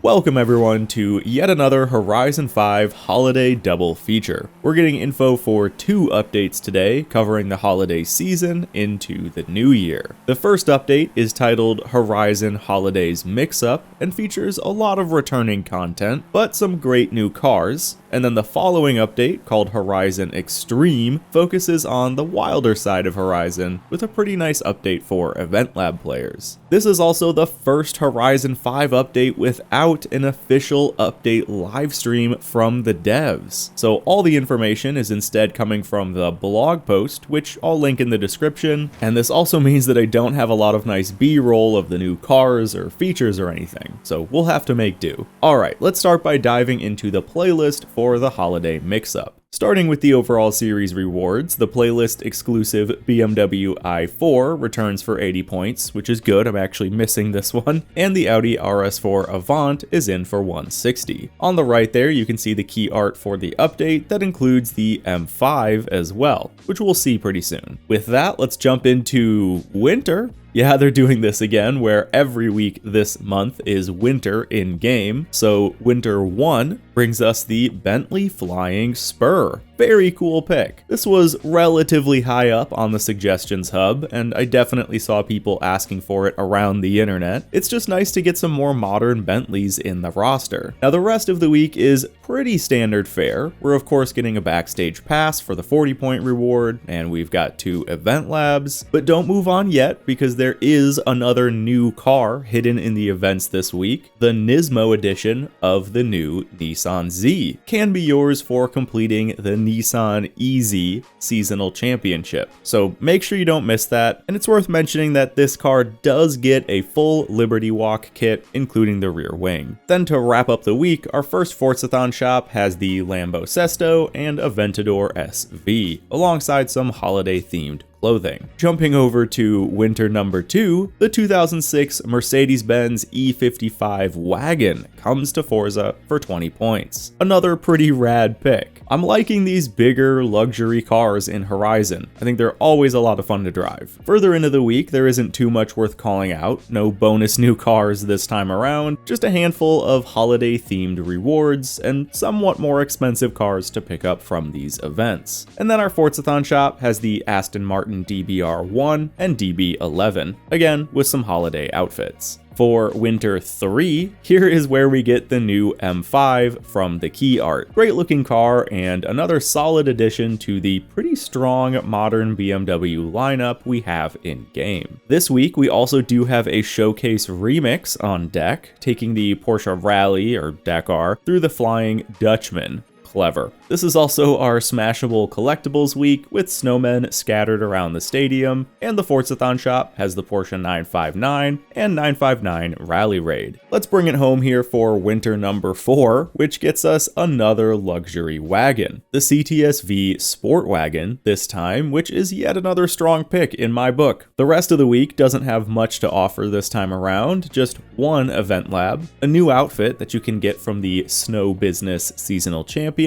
Welcome everyone to yet another Horizon 5 holiday double feature. We're getting info for 2 updates today, covering the holiday season into the new year. The first update is titled Horizon Holidays Mix-Up and features a lot of returning content, but some great new cars. And then the following update, called Horizon Extreme, focuses on the wilder side of Horizon with a pretty nice update for Event Lab players. This is also the first Horizon 5 update without an official update livestream from the devs. So all the information is instead coming from the blog post, which I'll link in the description, and this also means that I don't have a lot of nice B-roll of the new cars or features or anything, so we'll have to make do. Alright, let's start by diving into the playlist for the holiday mix-up. Starting with the overall series rewards, the playlist exclusive BMW i4 returns for 80 points, which is good, I'm actually missing this one, and the Audi RS4 Avant is in for 160. On the right there, you can see the key art for the update that includes the M5 as well, which we'll see pretty soon. With that, let's jump into winter. Yeah, they're doing this again, where every week this month is winter in-game. So Winter 1 brings us the Bentley Flying Spur. Very cool pick. This was relatively high up on the suggestions hub, and I definitely saw people asking for it around the internet. It's just nice to get some more modern Bentleys in the roster. Now the rest of the week is pretty standard fare. We're of course getting a backstage pass for the 40-point reward, and we've got 2 event labs, but don't move on yet because there is another new car hidden in the events this week. The Nismo edition of the new Nissan Z can be yours for completing the Nissan EZ Seasonal Championship. So make sure you don't miss that, and it's worth mentioning that this car does get a full Liberty Walk kit, including the rear wing. Then to wrap up the week, our first Forzathon shop has the Lambo Sesto and Aventador SV, alongside some holiday-themed clothing. Jumping over to winter number 2, the 2006 Mercedes-Benz E55 wagon comes to Forza for 20 points. Another pretty rad pick. I'm liking these bigger luxury cars in Horizon. I think they're always a lot of fun to drive. Further into the week, there isn't too much worth calling out. No bonus new cars this time around, just a handful of holiday-themed rewards and somewhat more expensive cars to pick up from these events. And then our Forzathon shop has the Aston Martin DBR1 and DB11, again with some holiday outfits. For Winter 3, here is where we get the new M5 from the key art. Great looking car and another solid addition to the pretty strong modern BMW lineup we have in game. This week we also do have a showcase remix on deck, taking the Porsche Rally or Dakar through the Flying Dutchman. Clever. This is also our Smashable Collectibles week with snowmen scattered around the stadium, and the Forzathon shop has the Porsche 959 and 959 Rally Raid. Let's bring it home here for winter number 4, which gets us another luxury wagon, the CTS-V Sport Wagon this time, which is yet another strong pick in my book. The rest of the week doesn't have much to offer this time around, just one event lab, a new outfit that you can get from the Snow Business Seasonal Championship,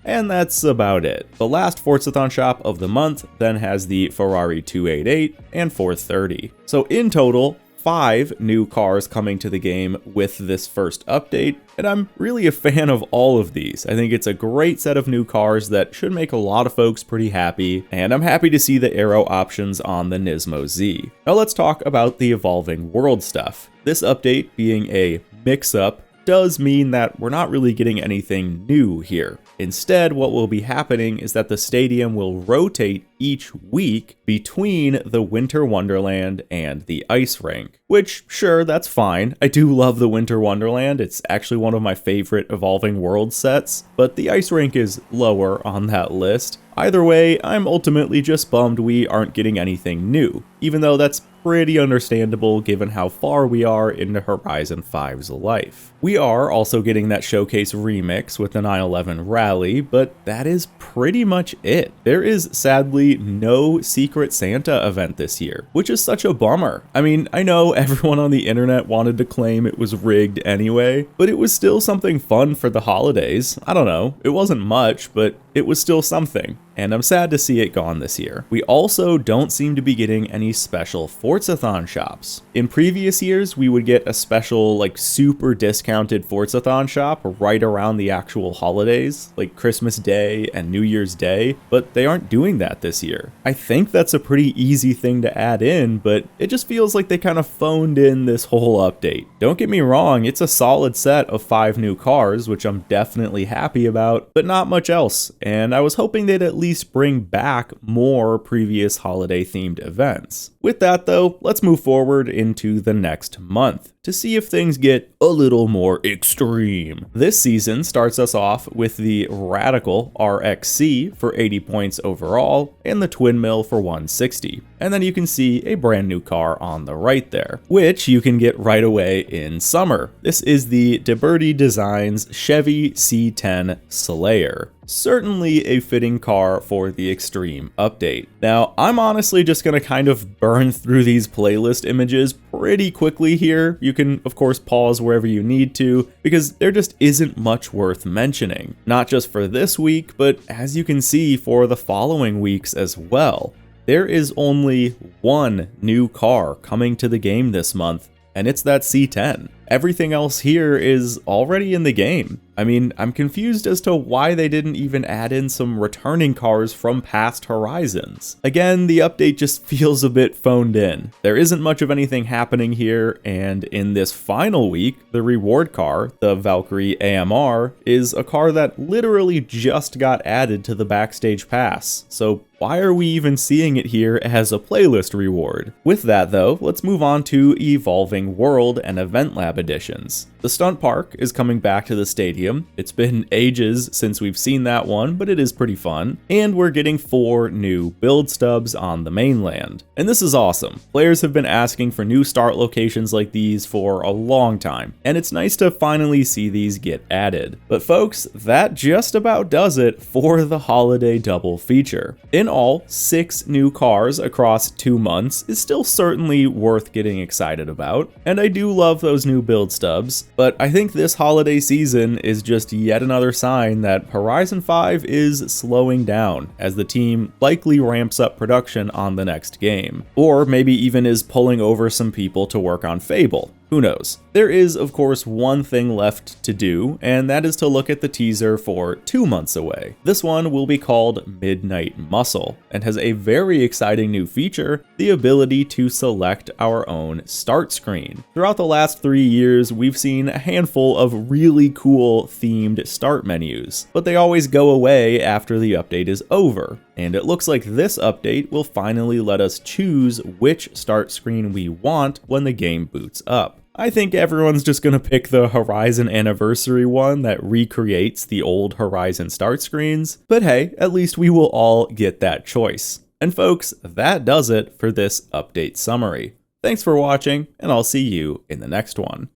and that's about it. The last Forzathon shop of the month then has the Ferrari 288 and 430. So in total, 5 new cars coming to the game with this first update, and I'm really a fan of all of these. I think it's a great set of new cars that should make a lot of folks pretty happy, and I'm happy to see the aero options on the Nismo Z. Now let's talk about the Evolving World stuff. This update being a mix-up does mean that we're not really getting anything new here. Instead, what will be happening is that the stadium will rotate each week between the Winter Wonderland and the Ice Rink, which, sure, that's fine. I do love the Winter Wonderland. It's actually one of my favorite Evolving World sets, but the Ice Rink is lower on that list. Either way, I'm ultimately just bummed we aren't getting anything new, even though that's pretty understandable given how far we are into Horizon 5's life. We are also getting that showcase remix with the 911 Rally, but that is pretty much it. There is sadly no Secret Santa event this year, which is such a bummer. I mean, I know everyone on the internet wanted to claim it was rigged anyway, but it was still something fun for the holidays. I don't know, it wasn't much, but it was still something. and I'm sad to see it gone this year. We also don't seem to be getting any special Forzathon shops. In previous years, we would get a special, like, super discounted Forzathon shop right around the actual holidays, like Christmas Day and New Year's Day, but they aren't doing that this year. I think that's a pretty easy thing to add in, but it just feels like they kind of phoned in this whole update. Don't get me wrong, it's a solid set of 5 new cars, which I'm definitely happy about, but not much else, and I was hoping they'd at least bring back more previous holiday themed events. With that though, let's move forward into the next month to see if things get a little more extreme. This season starts us off with the Radical RXC for 80 points overall and the Twin Mill for 160. And then you can see a brand new car on the right there, which you can get right away in summer. This is the DeBerti Designs Chevy C10 Slayer. Certainly a fitting car for the Extreme update. Now, I'm honestly just going to kind of burn through these playlist images pretty quickly here. You can, of course, pause wherever you need to, because there just isn't much worth mentioning. Not just for this week, but as you can see for the following weeks as well. There is only one new car coming to the game this month, and it's that C10. Everything else here is already in the game. I mean, I'm confused as to why they didn't even add in some returning cars from past Horizons. Again, the update just feels a bit phoned in. There isn't much of anything happening here, and in this final week, the reward car, the Valkyrie AMR, is a car that literally just got added to the backstage pass. So why are we even seeing it here as a playlist reward? With that though, let's move on to Evolving World and Event Lab editions. The Stunt Park is coming back to the stadium. It's been ages since we've seen that one, but it is pretty fun. And we're getting 4 new build stubs on the mainland. And this is awesome. Players have been asking for new start locations like these for a long time, and it's nice to finally see these get added. But folks, that just about does it for the holiday double feature. In all, 6 new cars across 2 months is still certainly worth getting excited about, and I do love those new build stubs, but I think this holiday season is just yet another sign that Horizon 5 is slowing down as the team likely ramps up production on the next game, or maybe even is pulling over some people to work on Fable. Who knows? There is, of course, one thing left to do, and that is to look at the teaser for 2 months away. This one will be called Midnight Muscle, and has a very exciting new feature, the ability to select our own start screen. Throughout the last 3 years, we've seen a handful of really cool themed start menus, but they always go away after the update is over. And it looks like this update will finally let us choose which start screen we want when the game boots up. I think everyone's just gonna pick the Horizon Anniversary one that recreates the old Horizon start screens, but hey, at least we will all get that choice. And folks, that does it for this update summary. Thanks for watching, and I'll see you in the next one.